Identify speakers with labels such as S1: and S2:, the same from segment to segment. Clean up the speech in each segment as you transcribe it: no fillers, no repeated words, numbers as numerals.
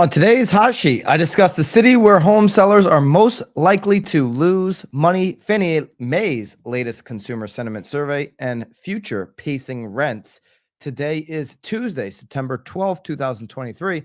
S1: On today's hot sheet, I discuss the city where home sellers are most likely to lose money, Fannie Mae's latest consumer sentiment survey, and future pacing rents. Today is Tuesday, September 12th, 2023.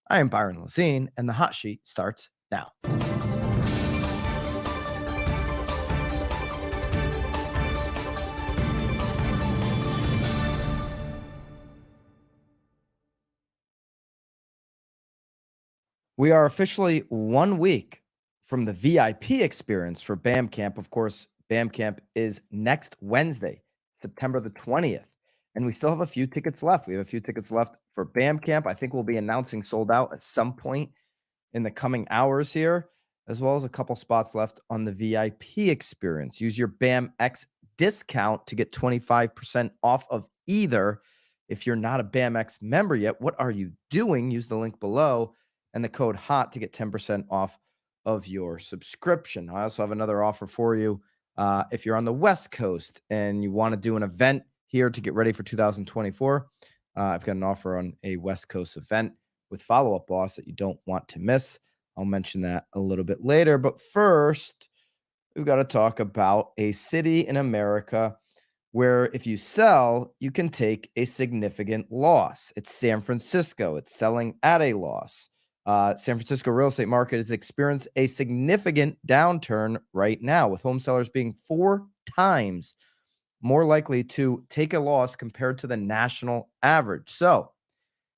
S1: I am Byron Lazine, and the hot sheet starts now. We are officially 1 week from the VIP experience for BAM Camp. Of course, BAM Camp is next Wednesday, September the 20th. And we still have a few tickets left. We have a few tickets left for BAM Camp. I think we'll be announcing sold out at some point in the coming hours here, as well as a couple spots left on the VIP experience. Use your BAM X discount to get 25% off of either. If you're not a BAM X member yet, what are you doing? Use the link below and the code HOT to get 10% off of your subscription. I also have another offer for you. If you're on the West Coast and you want to do an event here to get ready for 2024, I've got an offer on a West Coast event with Follow Up Boss that you don't want to miss. I'll mention that a little bit later. But first, we've got to talk about a city in America where if you sell, you can take a significant loss. It's San Francisco. It's selling at a loss. San Francisco real estate market has experienced a significant downturn right now, with home sellers being 4 times more likely to take a loss compared to the national average. So,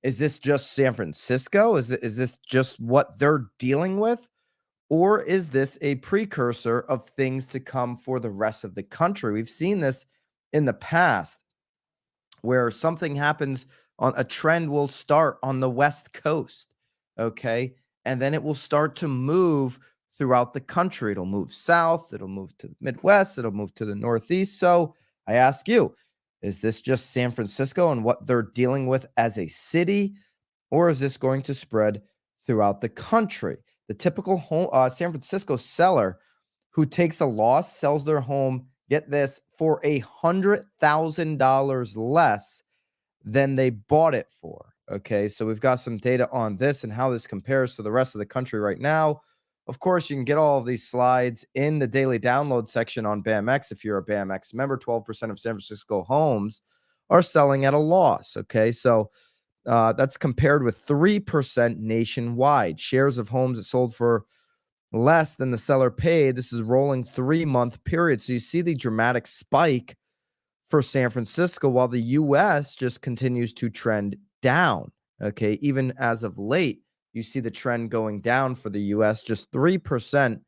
S1: is this just San Francisco? Is this just what they're dealing with? Or is this a precursor of things to come for the rest of the country? We've seen this in the past where something happens on a trend will start on the West Coast. Okay. And then it will start to move throughout the country. It'll move south, it'll move to the Midwest, it'll move to the Northeast. So I ask you, is this just San Francisco and what they're dealing with as a city, or is this going to spread throughout the country? The typical home, San Francisco seller who takes a loss sells their home, get this, for $100,000 less than they bought it for. Okay, so we've got some data on this and how this compares to the rest of the country right now. Of course, you can get all of these slides in the daily download section on BAMX. If you're a BAMX member, 12% of San Francisco homes are selling at a loss. Okay, so that's compared with 3% nationwide. Shares of homes that sold for less than the seller paid. This is rolling 3-month period. So you see the dramatic spike for San Francisco, while the U.S. just continues to trend down. Okay, even as of late, you see the trend going down for the U.S. Just 3%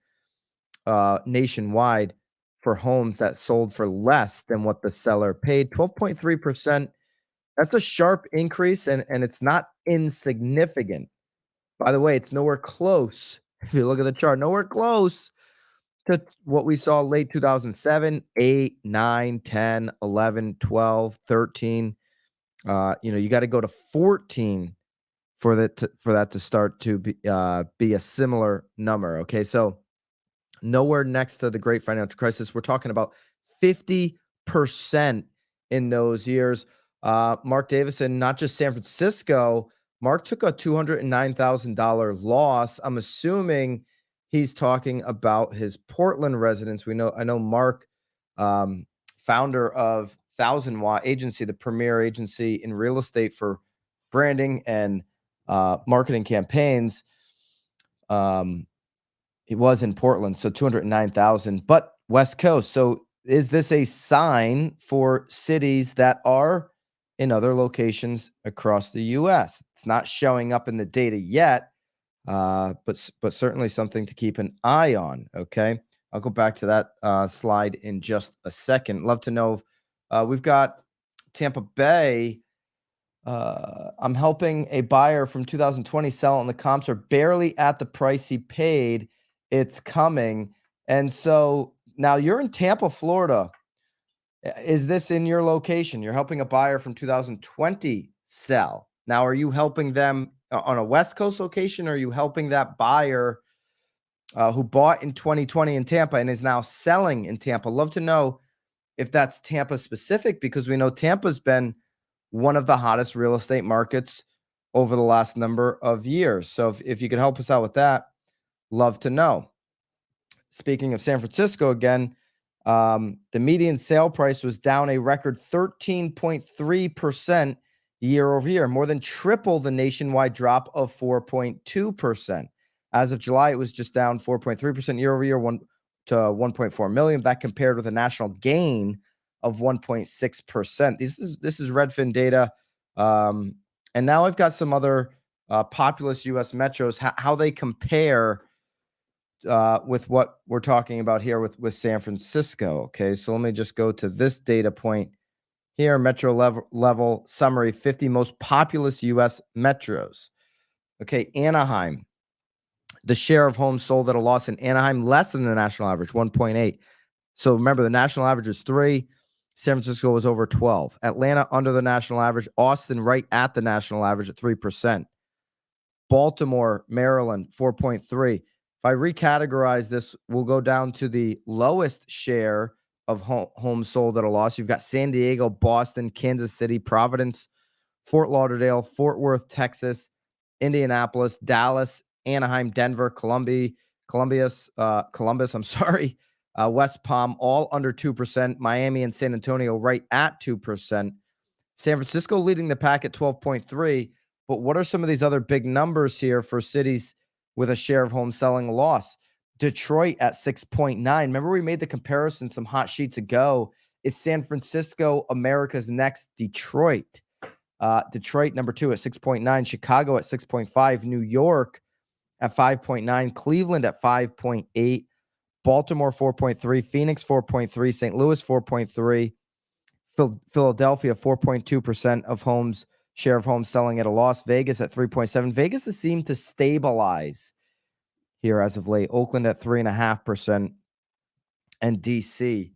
S1: nationwide for homes that sold for less than what the seller paid. 12.3%. That's a sharp increase, and it's not insignificant. By the way, it's nowhere close. If you look at the chart, nowhere close to what we saw late 2007, 8, 9, 10, 11, 12, 13. You got to go to 14 for that to start to be a similar number. Okay, so nowhere next to the great financial crisis. We're talking about 50% in those years. Mark Davison, not just San Francisco. Mark took a $209,000 loss. I'm assuming he's talking about his Portland residence. I know Mark, founder of 1000 Watt Agency, the premier agency in real estate for branding and marketing campaigns. It was in Portland, so 209,000, but West Coast. So is this a sign for cities that are in other locations across the U.S.? It's not showing up in the data yet, but certainly something to keep an eye on. Okay, I'll go back to that slide in just a second. Love to know if we've got Tampa Bay. I'm helping a buyer from 2020 sell, and the comps are barely at the price he paid. It's coming. And so now you're in Tampa, Florida. Is this in your location? You're helping a buyer from 2020 sell. Now, are you helping them on a West Coast location, or are you helping that buyer who bought in 2020 in Tampa and is now selling in Tampa? Love to know if that's Tampa specific, because we know Tampa's been one of the hottest real estate markets over the last number of years. So if you could help us out with that, love to know. Speaking of San Francisco again, the median sale price was down a record 13.3% year over year, more than triple the nationwide drop of 4.2%. As of July, it was just down 4.3% year over year, to 1.4 million. That compared with a national gain of 1.6%. This is Redfin data. And now I've got some other populous U.S. metros, how they compare with what we're talking about here with San Francisco. Okay, so let me just go to this data point here, metro level summary, 50 most populous U.S. metros. Okay, Anaheim, the share of homes sold at a loss in Anaheim, less than the national average, 1.8. So remember, the national average is 3. San Francisco was over 12. Atlanta, under the national average. Austin, right at the national average at 3%. Baltimore, Maryland, 4.3. If I recategorize this, we'll go down to the lowest share of homes sold at a loss. You've got San Diego, Boston, Kansas City, Providence, Fort Lauderdale, Fort Worth, Texas, Indianapolis, Dallas, Anaheim, Denver, Columbus, West Palm, all under 2%. Miami and San Antonio right at 2%. San Francisco leading the pack at 12.3. But what are some of these other big numbers here for cities with a share of homes selling a loss? Detroit at 6.9. Remember, we made the comparison some hot sheets ago. Is San Francisco America's next Detroit? Detroit, number 2 at 6.9. Chicago at 6.5. New York at 5.9. Cleveland at 5.8. Baltimore, 4.3. Phoenix, 4.3. St. Louis, 4.3. Philadelphia, 4.2% of homes, share of homes selling at a loss. Vegas at 3.7. Vegas has seemed to stabilize here as of late. Oakland at 3.5%, and DC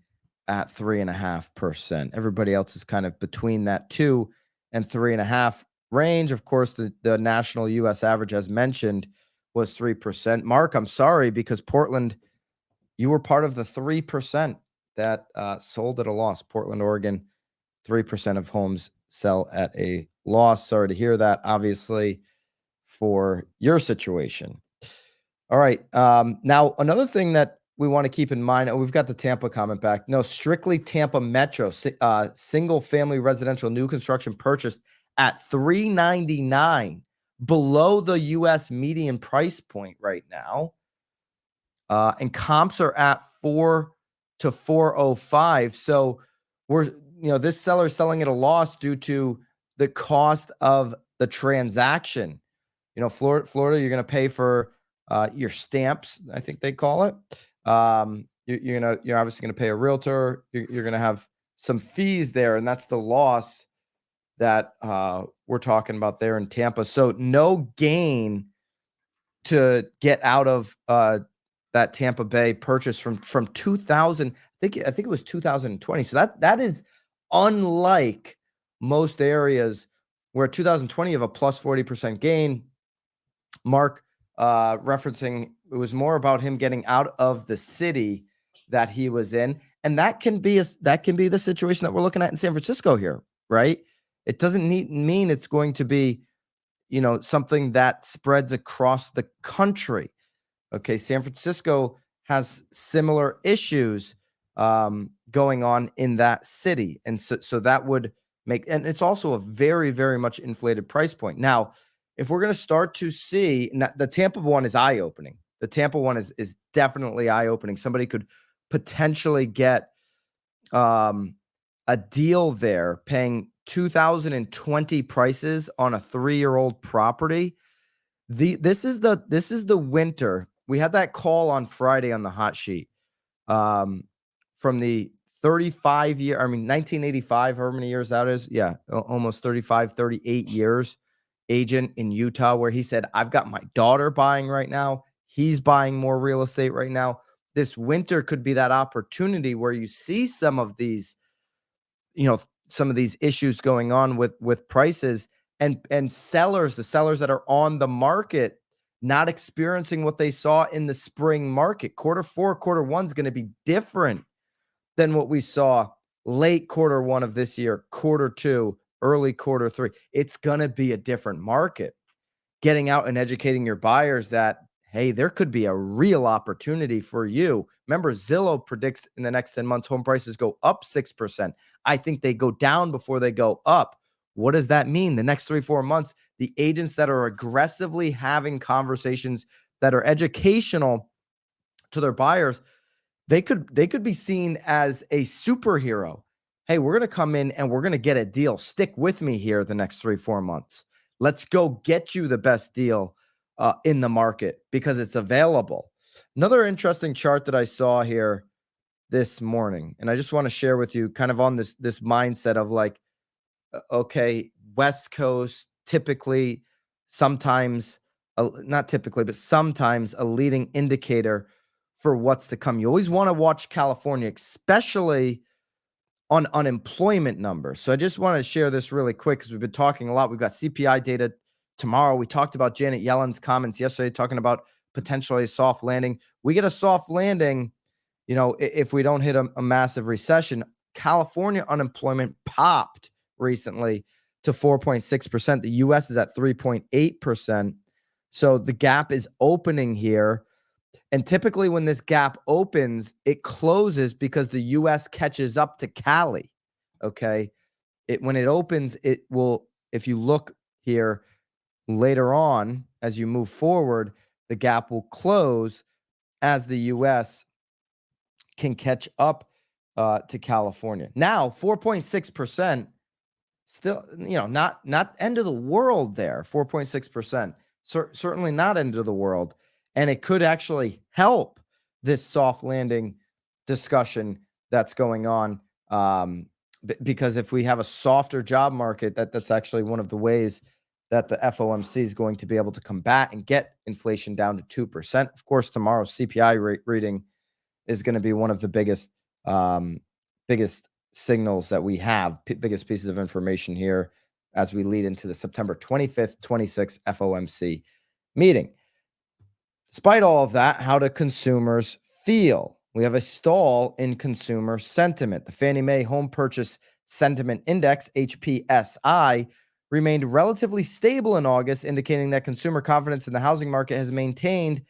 S1: at 3.5%. Everybody else is kind of between that 2 and 3.5 range. Of course, the national U.S. average, as mentioned, was 3%. Mark, I'm sorry, because Portland, you were part of the 3% that sold at a loss. Portland, Oregon, 3% of homes sell at a loss. Sorry to hear that, obviously, for your situation. All right. Now, another thing that we want to keep in mind, we've got the Tampa comment back. No, strictly Tampa Metro, single family residential new construction purchased at $399, below the U.S. median price point right now. And comps are at 4 to 405. So this seller is selling at a loss due to the cost of the transaction. Florida, you're going to pay for your stamps, I think they call it. You're obviously going to pay a realtor. You're going to have some fees there, and that's the loss that we're talking about there in Tampa. So no gain to get out of that Tampa Bay purchase from 2000. I think it was 2020. So that is unlike most areas where 2020 of a plus 40% gain. Mark referencing it was more about him getting out of the city that he was in, and that can be the situation that we're looking at in San Francisco here, right? It doesn't mean it's going to be something that spreads across the country. Okay, San Francisco has similar issues going on in that city, and so that would make, and it's also a very, very much inflated price point. Now, if we're going to start to see, the Tampa one is eye-opening. The Tampa one is definitely eye-opening. Somebody could potentially get a deal there paying 2020 prices on a 3-year-old property. This is the winter. We had that call on Friday on the hot sheet from the 1985, however many years that is. Yeah, almost 35, 38 years agent in Utah, where he said, I've got my daughter buying right now. He's buying more real estate right now. This winter could be that opportunity where you see some of these issues going on with prices and sellers, the sellers that are on the market, not experiencing what they saw in the spring market. Quarter 4, quarter 1 is going to be different than what we saw late quarter 1 of this year, quarter 2, early quarter three. It's going to be a different market. Getting out and educating your buyers that, hey, there could be a real opportunity for you. Remember, Zillow predicts in the next 10 months, home prices go up 6%. I think they go down before they go up. What does that mean? The next 3-4 months, the agents that are aggressively having conversations that are educational to their buyers, they could be seen as a superhero. Hey, we're going to come in and we're going to get a deal. Stick with me here the next 3-4 months. Let's go get you the best deal in the market because it's available. Another interesting chart that I saw here this morning, and I just want to share with you kind of on this mindset of like, okay, West Coast typically, sometimes, not typically, but sometimes a leading indicator for what's to come. You always want to watch California, especially on unemployment numbers. So I just want to share this really quick because we've been talking a lot. We've got CPI data tomorrow. We talked about Janet Yellen's comments yesterday, talking about potentially a soft landing. We get a soft landing, if we don't hit a massive recession. California unemployment popped recently to 4.6%. The US is at 3.8%. So the gap is opening here. And typically when this gap opens, it closes because the US catches up to Cali. Okay. When it opens, it will, if you look here later on, as you move forward, the gap will close as the US can catch up to California. Now, 4.6%, still, not end of the world there. 4.6%, certainly not end of the world. And it could actually help this soft landing discussion that's going on. Because if we have a softer job market, that's actually one of the ways that the FOMC is going to be able to combat and get inflation down to 2%. Of course, tomorrow's CPI reading is going to be one of the biggest signals that we have, biggest pieces of information here as we lead into the September 25th, 26th FOMC meeting. Despite all of that, how do consumers feel? We have a stall in consumer sentiment. The Fannie Mae Home Purchase Sentiment Index, HPSI, remained relatively stable in August, indicating that consumer confidence in the housing market has maintained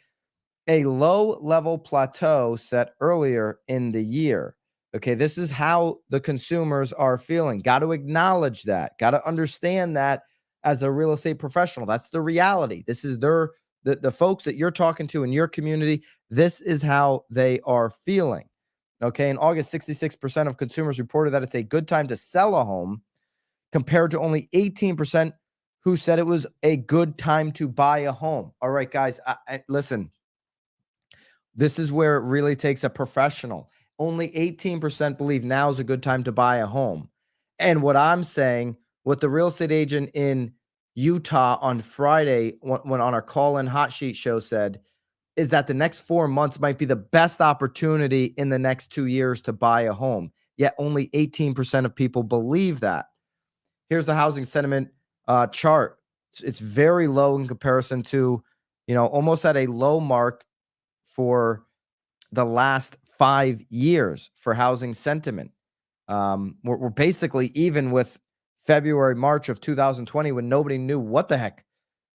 S1: a low-level plateau set earlier in the year. Okay, this is how the consumers are feeling. Got to acknowledge that. Got to understand that as a real estate professional. That's the reality. This is the folks that you're talking to in your community. This is how they are feeling. Okay, in August, 66% of consumers reported that it's a good time to sell a home, compared to only 18% who said it was a good time to buy a home. All right, guys, listen. This is where it really takes a professional. Only 18% believe now is a good time to buy a home. And what I'm saying, what the real estate agent in Utah on Friday, when on our call-in hot sheet show said, is that the next 4 months might be the best opportunity in the next 2 years to buy a home. Yet only 18% of people believe that. Here's the housing sentiment chart. It's very low in comparison to, almost at a low mark for the last 5 years for housing sentiment. We're basically even with February, March of 2020 when nobody knew what the heck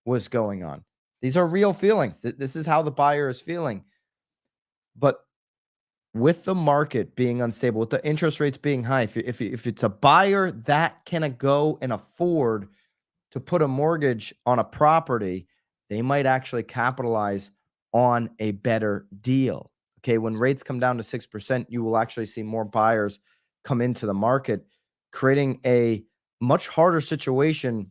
S1: was going on. These are real feelings. This is how the buyer is feeling. But with the market being unstable, with the interest rates being high, if it's a buyer that can go and afford to put a mortgage on a property, they might actually capitalize on a better deal. Okay, when rates come down to 6%, you will actually see more buyers come into the market, creating a much harder situation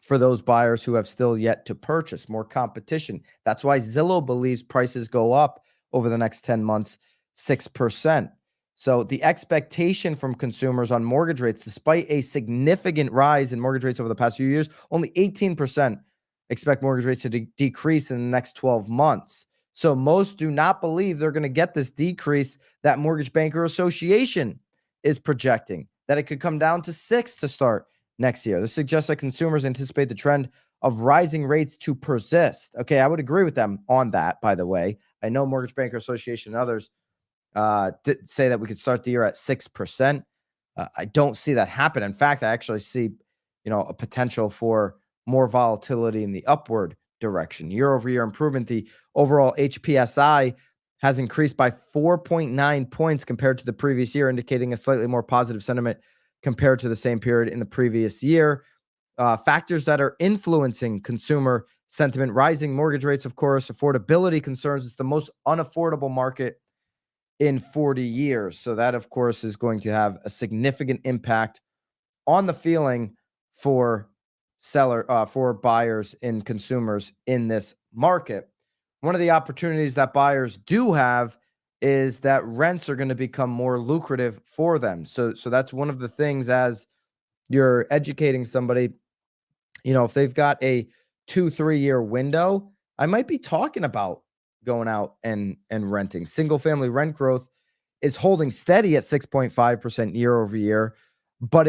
S1: for those buyers who have still yet to purchase, more competition. That's why Zillow believes prices go up over the next 10 months, 6%. So the expectation from consumers on mortgage rates, despite a significant rise in mortgage rates over the past few years, only 18% expect mortgage rates to decrease in the next 12 months. So most do not believe they're going to get this decrease that Mortgage Banker Association is projecting, that it could come down to 6 to start next year. This suggests that consumers anticipate the trend of rising rates to persist. Okay, I would agree with them on that, by the way. I know Mortgage Banker Association and others did say that we could start the year at 6%. I don't see that happen. In fact, I actually see, a potential for more volatility in the upward direction. Year over year improvement, the overall HPSI has increased by 4.9 points compared to the previous year, indicating a slightly more positive sentiment compared to the same period in the previous year. Factors that are influencing consumer sentiment: rising mortgage rates, of course, affordability concerns. It's the most unaffordable market in 40 years. So that, of course, is going to have a significant impact on the feeling for for buyers and consumers in this market. One of the opportunities that buyers do have is that rents are going to become more lucrative for them. So that's one of the things as you're educating somebody, if they've got a 2-3 year window, I might be talking about going out and renting. Single family rent growth is holding steady at 6.5% year over year, but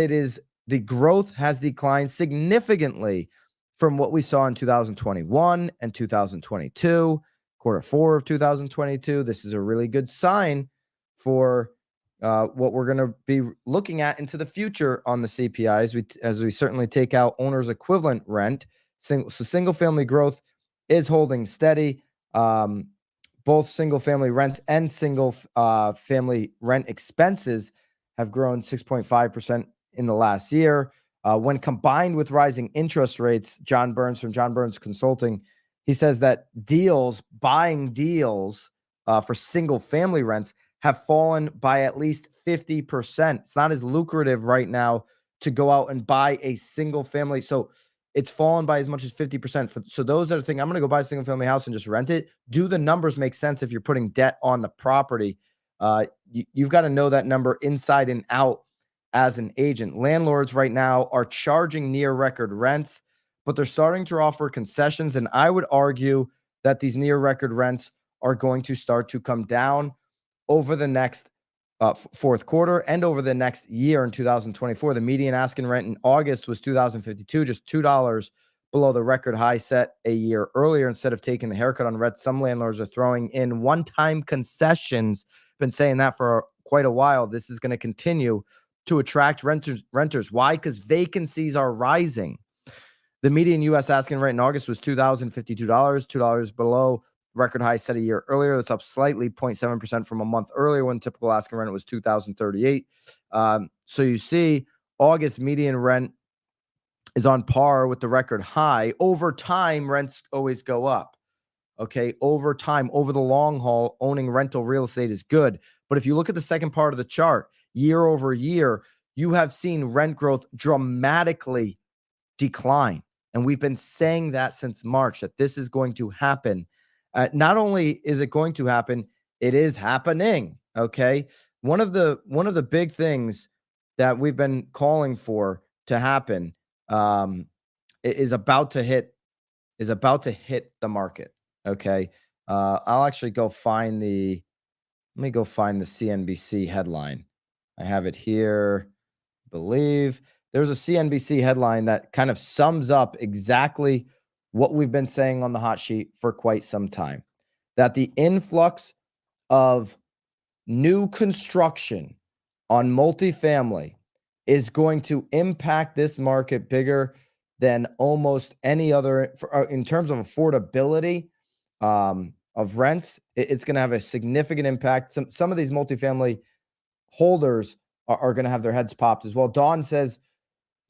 S1: the growth has declined significantly from what we saw in 2021 and 2022, quarter four of 2022. This is a really good sign for what we're going to be looking at into the future on the CPI as we certainly take out owner's equivalent rent. Single family growth is holding steady. Both single family rents and single family rent expenses have grown 6.5% in the last year. When combined with rising interest rates, John Burns from John Burns Consulting, he says that buying deals for single family rents have fallen by at least 50%. It's not as lucrative right now to go out and buy a single family. So it's fallen by as much as 50%. So those that are thinking, I'm going to go buy a single family house and just rent it, do the numbers make sense if you're putting debt on the property? You've got to know that number inside and out as an agent. Landlords right now are charging near record rents, but they're starting to offer concessions. And I would argue that these near record rents are going to start to come down over the next fourth quarter and over the next year in 2024. The median asking rent in August was $2,052, just $2 below the record high set a year earlier. Instead of taking the haircut on rent, some landlords are throwing in one-time concessions. Been saying that for quite a while. This is going to continue to attract renters. Why? Because vacancies are rising. The median U.S. asking rent in August was $2,052, $2 below record high set a year earlier. That's up slightly, 0.7% from a month earlier when typical asking rent was $2,038. So you see August median rent is on par with the record high. Over time, rents always go up. Okay, over time, over the long haul, owning rental real estate is good. But if you look at the second part of the chart, year over year, you have seen rent growth dramatically decline. And we've been saying that since March, that this is going to happen. Not only is it going to happen, it is happening. Okay. One of the big things that we've been calling for to happen is about to hit the market. Okay. I'll actually go find let me go find the CNBC headline. I have it here. I believe there's a CNBC headline that kind of sums up exactly what we've been saying on the hot sheet for quite some time, that the influx of new construction on multifamily is going to impact this market bigger than almost any other in terms of affordability of rents. It's going to have a significant impact. Some of these multifamily holders are going to have their heads popped as well. Dawn says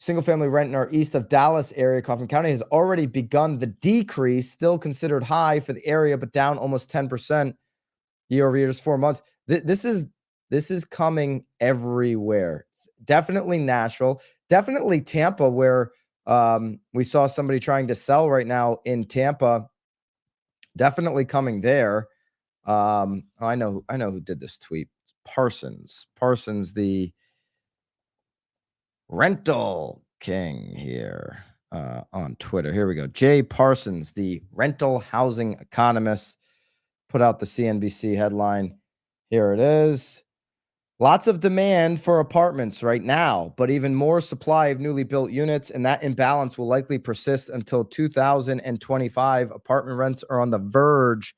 S1: single family rent in our east of Dallas area, Kaufman County, has already begun the decrease, still considered high for the area, but down almost 10% year over year, just 4 months. This is coming everywhere. Definitely Nashville, definitely Tampa, where we saw somebody trying to sell right now in Tampa. Definitely coming there. I know who did this tweet. Parsons, the rental king here on Twitter. Here we go. Jay Parsons, the rental housing economist, put out the CNBC headline. Here it is. Lots of demand for apartments right now, but even more supply of newly built units, and that imbalance will likely persist until 2025. Apartment rents are on the verge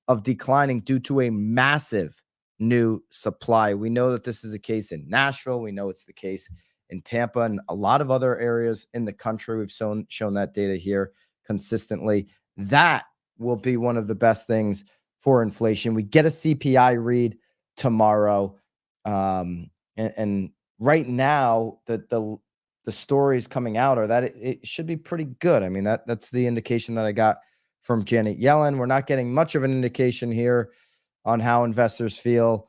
S1: of declining due to a massive new supply. We know that this is the case in Nashville. We know it's the case in Tampa and a lot of other areas in the country. We've shown that data here consistently. That will be one of the best things for inflation. We get a CPI read tomorrow. And right now, the stories coming out are that it should be pretty good. I mean, that's the indication that I got from Janet Yellen. We're not getting much of an indication here on how investors feel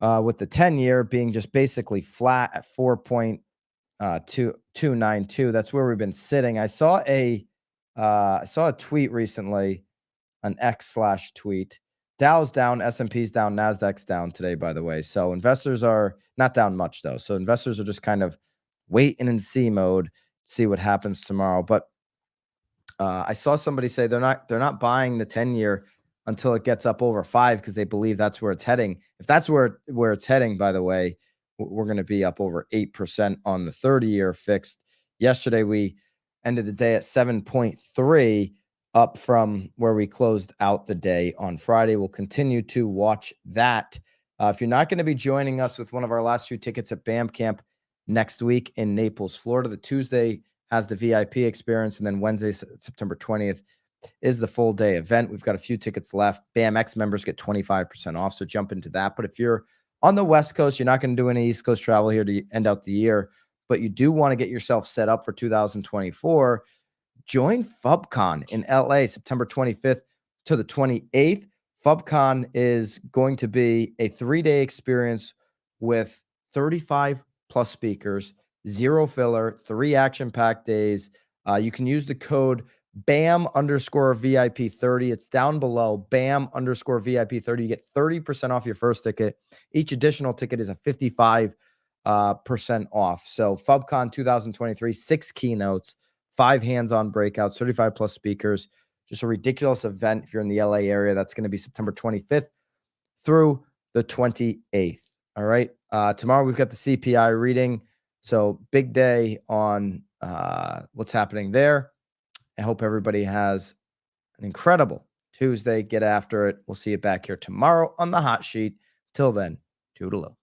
S1: with the 10-year being just basically flat at 4.292. That's where we've been sitting. I saw a tweet recently, an X/tweet. Dow's down, S&P's down, Nasdaq's down today, by the way. So investors are not down much though. So investors are just kind of wait and see mode, see what happens tomorrow. But I saw somebody say they're not buying the 10-year until it gets up over 5 because they believe that's where it's heading. If that's where it's heading, by the way, we're going to be up over 8% on the 30-year fixed. Yesterday we ended the day at 7.3, up from where we closed out the day on Friday. We'll continue to watch that. If you're not going to be joining us with one of our last few tickets at BAM Camp next week in Naples, Florida, the Tuesday has the VIP experience, and then Wednesday, September 20th, is the full day event. We've got a few tickets left. BAMX members get 25% off, so jump into that. But if you're on the West Coast, you're not going to do any East Coast travel here to end out the year, but you do want to get yourself set up for 2024, join FubCon in LA, September 25th to the 28th. FubCon is going to be a 3-day experience with 35 plus speakers, zero filler, 3 action-packed days. You can use the code BAM_VIP30. It's down below, BAM_VIP30. You get 30% off your first ticket. Each additional ticket is a 55% off. So FubCon 2023, 6 keynotes, 5 hands-on breakouts, 35 plus speakers. Just a ridiculous event. If you're in the LA area, that's going to be September 25th through the 28th. All right. Tomorrow we've got the CPI reading. So big day on what's happening there. I hope everybody has an incredible Tuesday. Get after it. We'll see you back here tomorrow on the hot sheet. Till then, toodaloo.